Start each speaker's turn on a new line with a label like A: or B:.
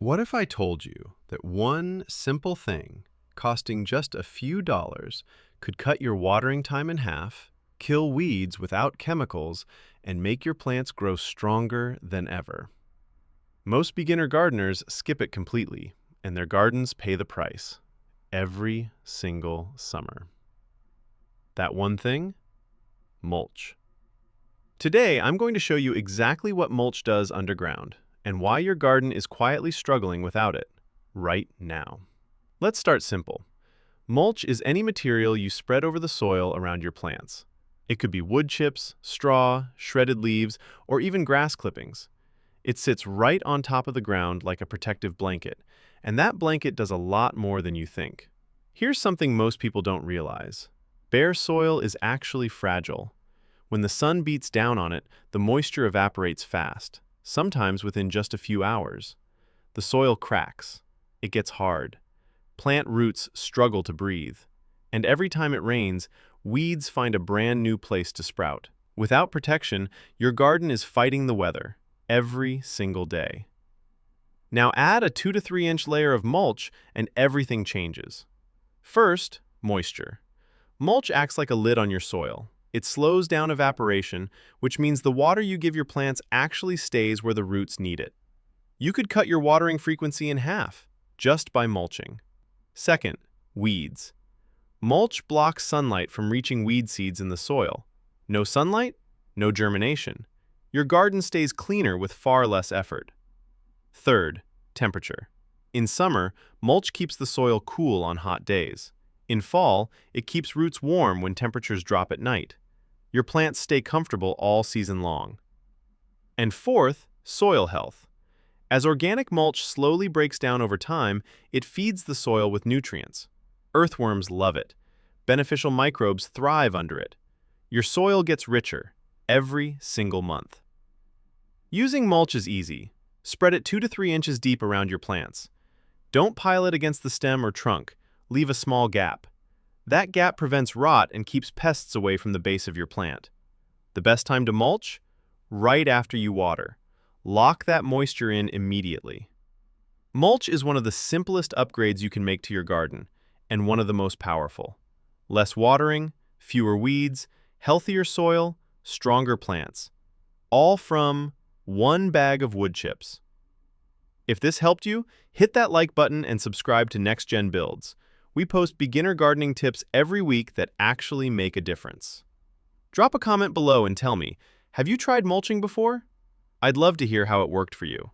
A: What if I told you that one simple thing, costing just a few dollars, could cut your watering time in half, kill weeds without chemicals, and make your plants grow stronger than ever? Most beginner gardeners skip it completely, and their gardens pay the price every single summer. That one thing? Mulch. Today, I'm going to show you exactly what mulch does underground and why your garden is quietly struggling without it right now. Let's start simple. Mulch is any material you spread over the soil around your plants. It could be wood chips, straw, shredded leaves, or even grass clippings. It sits right on top of the ground like a protective blanket, and that blanket does a lot more than you think. Here's something most people don't realize. Bare soil is actually fragile. When the sun beats down on it, the moisture evaporates fast, sometimes within just a few hours. The soil cracks. It gets hard. Plant roots struggle to breathe. And every time it rains, weeds find a brand new place to sprout. Without protection, your garden is fighting the weather every single day. Now add a 2 to 3 inch layer of mulch and everything changes. First, moisture. Mulch acts like a lid on your soil. It slows down evaporation, which means the water you give your plants actually stays where the roots need it. You could cut your watering frequency in half just by mulching. Second, weeds. Mulch blocks sunlight from reaching weed seeds in the soil. No sunlight? No germination. Your garden stays cleaner with far less effort. Third, temperature. In summer, mulch keeps the soil cool on hot days. In fall, it keeps roots warm when temperatures drop at night. Your plants stay comfortable all season long. And fourth, soil health. As organic mulch slowly breaks down over time, it feeds the soil with nutrients. Earthworms love it. Beneficial microbes thrive under it. Your soil gets richer every single month. Using mulch is easy. Spread it 2 to 3 inches deep around your plants. Don't pile it against the stem or trunk. Leave a small gap. That gap prevents rot and keeps pests away from the base of your plant. The best time to mulch? Right after you water. Lock that moisture in immediately. Mulch is one of the simplest upgrades you can make to your garden, and one of the most powerful. Less watering, fewer weeds, healthier soil, stronger plants. All from one bag of wood chips. If this helped you, hit that like button and subscribe to Next Gen Builds. We post beginner gardening tips every week that actually make a difference. Drop a comment below and tell me, have you tried mulching before? I'd love to hear how it worked for you.